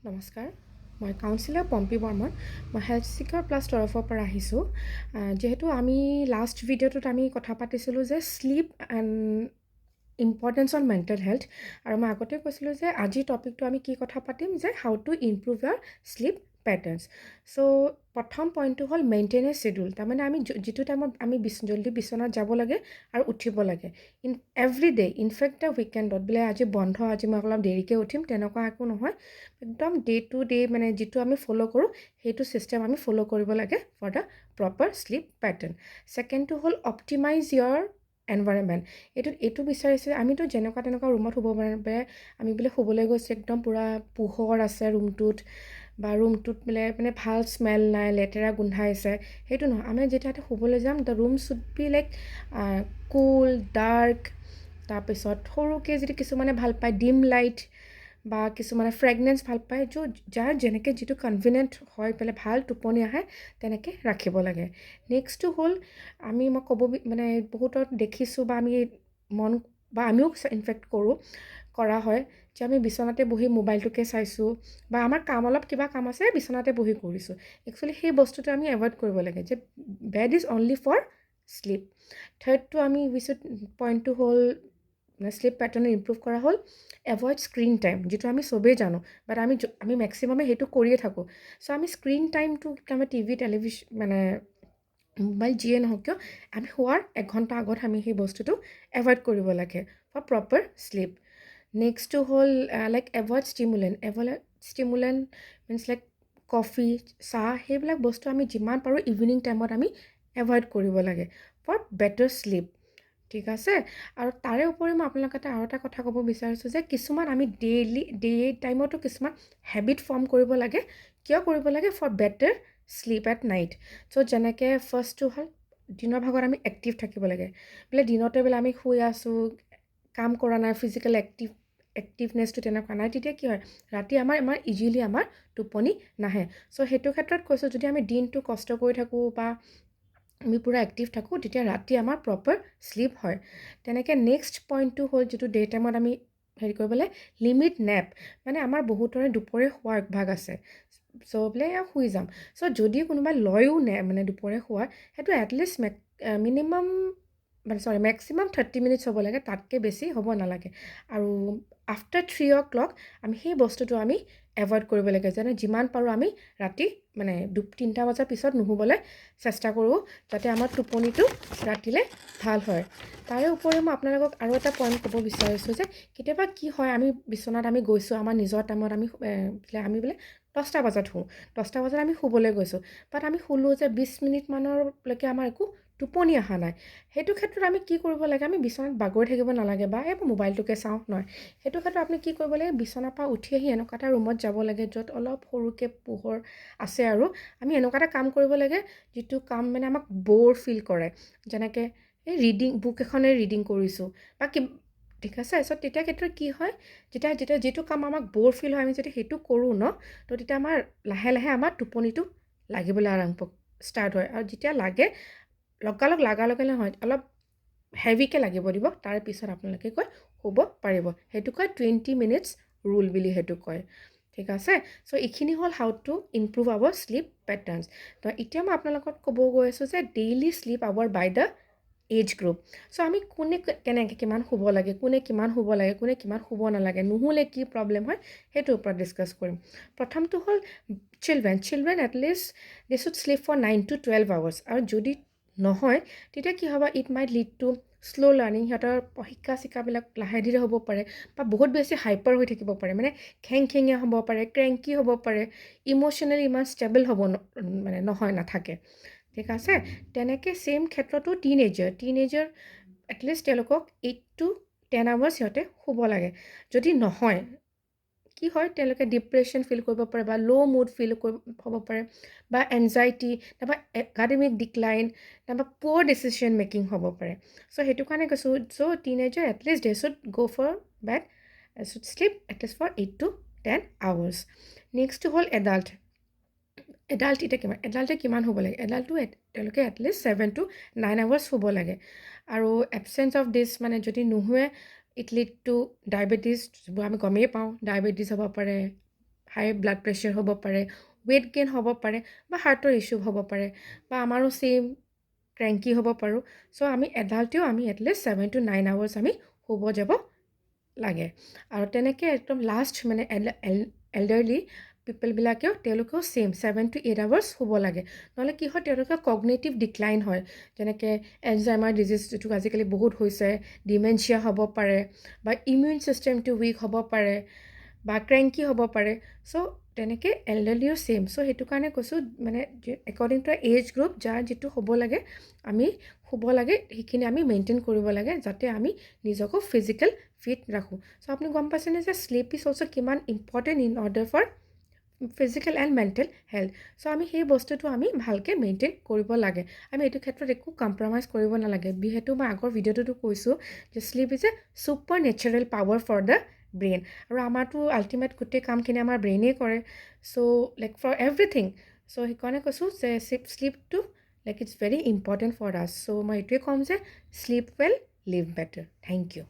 নমস্কাৰ মই কাউন্সিলৰ পম্পী বৰ্মন মই হেল্থ ছিকাৰ প্লাছ তৰফৰ পৰা আহিছোঁ যিহেতু আমি লাষ্ট ভিডিঅ'টোত আমি কথা পাতিছিলোঁ যে sleep and importance on mental health আৰু মই আগতে কৈছিলোঁ যে আজিৰ টপিকটো আমি কি কথা পাতিম যে how to improve your sleep patterns so' প্ৰথম পইণ্টটো হ'ল মেইনটেইন এ শ্বেডিউল তাৰমানে আমি যিটো টাইমত আমি জল্দি বিচনাত যাব লাগে আৰু উঠিব লাগে এভৰি ডে' ইনফেক্ট দ্য উইকেণ্ডত বোলে আজি বন্ধ আজি মই অলপ দেৰিকৈ উঠিম তেনেকুৱা একো নহয় একদম ডে টু ডে মানে যিটো আমি ফ'ল' কৰোঁ সেইটো ছিষ্টেম আমি ফ'ল' কৰিব লাগে for the proper sleep pattern ছেকেণ্ডটো হ'ল অপটিমাইজ ইয়ৰ এনভাইৰনমেণ্ট এইটো বিচাৰিছে আমিতো যেনেকুৱা তেনেকুৱা ৰুমত শুব পাৰে আমি বোলে শুবলৈ গৈছোঁ একদম পূৰা পোহৰ আছে ৰুমটোত বা ৰুমটোত বোলে মানে ভাল স্মেল নাই লেতেৰা গোন্ধাইছে সেইটো নহয় আমি যেতিয়া শুবলৈ যাম the room should be like cool dark তাৰপিছত সৰুকৈ যদি কিছুমানে ভাল পায় ডিম লাইট বা কিছুমানে ফ্ৰেগনেন্স ভাল পায় যাৰ যেনেকৈ যিটো কনভিনিয়েণ্ট হয় পেলাই ভাল টোপনি আহে তেনেকৈ ৰাখিব লাগে নেক্সটটো হ'ল মই ক'ব মানে বহুতত দেখিছোঁ বা আমি মন বা আমিও ইনফেক্ট কৰা হয় যে আমি বিচনাতে বহি মোবাইলটোকে চাইছোঁ বা আমাৰ অলপ কিবা কাম আছে বিচনাতে বহি কৰিছোঁ একচুৱেলি সেই বস্তুটো আমি এভইড কৰিব লাগে যে bed is only for sleep থাৰ্ডটো আমি পইণ্টটো হ'ল শ্লীপ পেটাৰ্ণ ইমপ্ৰুভ কৰা হ'ল এভইড স্ক্ৰীন টাইম যিটো আমি চবেই জানো বাট আমি মেক্সিমামে সেইটো কৰিয়ে থাকোঁ চ' আমি স্ক্ৰীন টাইমটো আমি টিভি টেলিভিশ্যন মানে মোবাইল যিয়ে নহওক কিয় আমি শোৱাৰ 1 ঘণ্টা আগত আমি সেই বস্তুটো এভইড কৰিব লাগে ফৰ প্ৰপাৰ শ্লীপ নেক্সটটো হ'ল like avoid stimulant means like coffee চাহ সেইবিলাক বস্তু আমি যিমান পাৰোঁ ইভিনিং টাইমত আমি এভইড কৰিব লাগে ফৰ বেটাৰ শ্লীপ ঠিক আছে আৰু তাৰে উপৰি মই আপোনালোকৰ আৰু এটা কথা ক'ব বিচাৰিছোঁ যে কিছুমান আমি ডে টাইমতো কিছুমান হেবিট ফৰ্ম কৰিব লাগে কিয় কৰিব লাগে for better sleep at night so' যেনেকৈ ফাৰ্ষ্টটো হ'ল দিনৰ ভাগত আমি এক্টিভ থাকিব লাগে বোলে দিনতে বোলে আমি শুই আছোঁ কাম কৰা নাই ফিজিকেল এক্টিভনেছটো তেনেকুৱা নাই তেতিয়া কি হয় ৰাতি আমাৰ ইজিলি আমাৰ টোপনি নাহে চ' সেইটো ক্ষেত্ৰত কৈছোঁ যদি আমি দিনটো কষ্ট কৰি থাকোঁ বা আমি পূৰা এক্টিভ থাকোঁ তেতিয়া ৰাতি আমাৰ প্ৰপাৰ শ্লীপ হয় তেনেকৈ নেক্সট পইণ্টটো হ'ল যিটো ডে টাইমত আমি হেৰি কৰিবলৈ লিমিট নেপ মানে আমাৰ বহুতৰে দুপৰীয়া শোৱাৰ অভ্যাস আছে চ' বোলে শুই যাম চ' যদি কোনোবাই লয়ো মানে দুপৰীয়া শোৱাৰ সেইটো এটলিষ্ট মিনিমাম মেক্সিমাম 30 মিনিটছ হ'ব লাগে তাতকৈ বেছি হ'ব নালাগে আৰু আফটাৰ 3 o'clock আমি সেই বস্তুটো আমি এভইড কৰিব লাগে যেনে যিমান পাৰোঁ আমি ৰাতি মানে 2-3টা বজাৰ পিছত নুশুবলৈ চেষ্টা কৰোঁ যাতে আমাৰ টোপনিটো ৰাতিলৈ ভাল হয় তাৰে উপৰিও মই আপোনালোকক আৰু এটা পইণ্ট ক'ব বিচাৰিছোঁ যে কেতিয়াবা কি হয় আমি বিচনাত আমি গৈছোঁ আমাৰ নিজৰ টাইমত আমি বোলে 10টা বজাত শুওঁ 10টা বজাত আমি শুবলৈ গৈছোঁ বাট আমি শুলোঁ যে 20 মিনিটমানলৈকে আমাৰ একো টোপনি অহা নাই সেইটো ক্ষেত্ৰত আমি কি কৰিব লাগে আমি বিচনাত বাগৰি থাকিব নালাগে বা এই মোবাইলটোকে চাওঁ নহয় সেইটো ক্ষেত্ৰত আপুনি কি কৰিব লাগে বিচনাৰ পৰা উঠি আহি এনেকুৱা এটা ৰুমত যাব লাগে য'ত অলপ সৰুকৈ পোহৰ আছে আৰু আমি এনেকুৱা এটা কাম কৰিব লাগে যিটো কাম মানে আমাক ব'ৰ ফিল কৰে যেনেকৈ এই বুক এখনে ৰিডিং কৰিছোঁ বা ঠিক আছে চ' তেতিয়া ক্ষেত্ৰত কি হয় যেতিয়া যিটো কাম আমাক ব'ৰ ফিল হয় আমি যদি সেইটো কৰোঁ ন তো তেতিয়া আমাৰ লাহে লাহে আমাৰ টোপনিটো লাগিবলৈ ষ্টাৰ্ট হয় আৰু যেতিয়া লাগে লগালগে নহয় অলপ হেভিকৈ লাগিব দিব তাৰ পিছত আপোনালোকে শুব পাৰিব সেইটো কয় 20 মিনিটছ ৰুল বুলি সেইটো কয় ঠিক আছে চ' এইখিনি হ'ল how to improve our sleep patterns তো এতিয়া মই আপোনালোকক ক'ব গৈ আছোঁ যে daily sleep hour by the age group so' আমি কোনে কেনেকৈ কিমান শুব লাগে কোনে কিমান শুব লাগে কোনে কিমান শুব নালাগে নুশুলে কি প্ৰব্লেম হয় সেইটোৰ ওপৰত ডিছকাছ কৰিম প্ৰথমটো হ'ল children at least they should sleep for 9 to 12 hours আৰু যদি নহয় তেতিয়া কি হ'ব it might lead to slow' learning সিহঁতৰ শিক্ষাবিলাক লাহে ধীৰে হ'ব পাৰে বা বহুত বেছি হাইপাৰ হৈ থাকিব পাৰে মানে খেংখেঙীয়া হ'ব পাৰে ক্ৰেংকি হ'ব পাৰে ইম'চনেলি ইমান ষ্টেবল হ'ব মানে নাথাকে ঠিক আছে তেনেকৈ ছেইম ক্ষেত্ৰতো টিনেজাৰ এটলিষ্ট তেওঁলোকক 8 to 10 hours সিহঁতে শুব লাগে যদি নহয় কি হয় তেওঁলোকে ডিপ্ৰেশ্যন ফিল কৰিব পাৰে বা ল' মুড ফিল হ'ব পাৰে বা এনজাইটি নাইবা একাডেমিক ডিক্লাইন নাইবা পুৱাৰ ডিচিশ্যন মেকিং হ'ব পাৰে চ' সেইটো কাৰণে কৈছোঁ so' teenager at least they should go' for bed should sleep at least for 8 to 10 hours নেক্সটটো হ'ল এডাল্ট এডাল্টে কিমান শুব লাগে তেওঁলোকে এটলিষ্ট 7 to 9 hours শুব লাগে আৰু এবচেঞ্চ অফ দিছ মানে যদি নুশুৱে ইট লিড টু ডায়েবেটিছ যিবোৰ আমি গমেই পাওঁ ডায়েবেটিছ হ'ব পাৰে হাই ব্লাড প্ৰেছাৰ হ'ব পাৰে, ৱেইট গেইন হ'ব পাৰে, বা হাৰ্টৰ ইছ্যু হ'ব পাৰে, বা আমাৰো ছেইম ক্ৰেংকি হ'ব পাৰোঁ। চ' আমি এডাল্টেও আমি এটলিষ্ট 7 to 9 hours আমি শুব যাব লাগে। আৰু তেনেকৈ একদম লাষ্ট মানে এল্ডাৰলি পিপলবিলাকেও তেওঁলোকেও ছেইম 7 to 8 hours শুব লাগে। নহ'লে কি হয়, তেওঁলোকৰ কগনেটিভ ডিক্লাইন হয়, যেনেকৈ এলজাইমাৰ ডিজিজ যিটো আজিকালি বহুত হৈছে, ডিমেনচিয়া হ'ব পাৰে, বা ইমিউন ছিষ্টেমটো উইক হ'ব পাৰে, বা ক্ৰেংকি হ'ব পাৰে। চ' তেনেকৈ এল্ডাৰলিও ছেইম। চ' সেইটো কাৰণে কৈছোঁ মানে একৰ্ডিং টু এজ গ্ৰুপ যাৰ যিটো হ'ব লাগে আমি শুব লাগে, সেইখিনি আমি মেইনটেইন কৰিব লাগে, যাতে আমি নিজকো ফিজিকেল ফিট ৰাখোঁ। চ' আপুনি গম পাইছেনে যে শ্লিপ ইজ অলছ' কিমান important in order for physical and mental health. So' আমি সেই বস্তুটো আমি ভালকৈ মেইনটেইন কৰিব লাগে। আমি এইটো ক্ষেত্ৰত একো কম্প্ৰমাইজ কৰিব নালাগে। যিহেতু মই আগৰ ভিডিঅ'টোতো কৈছোঁ যে sleep is a super natural power for the brain. আৰু আমাৰতো আল্টিমেট গোটেই কামখিনি আমাৰ ব্ৰেইনেই কৰে। So' like for everything. So' সেইকাৰণে কৈছোঁ যে শ্লিপটো like it's very important for us. So' মই এইটোৱে ক'ম যে sleep well, live better. Thank U.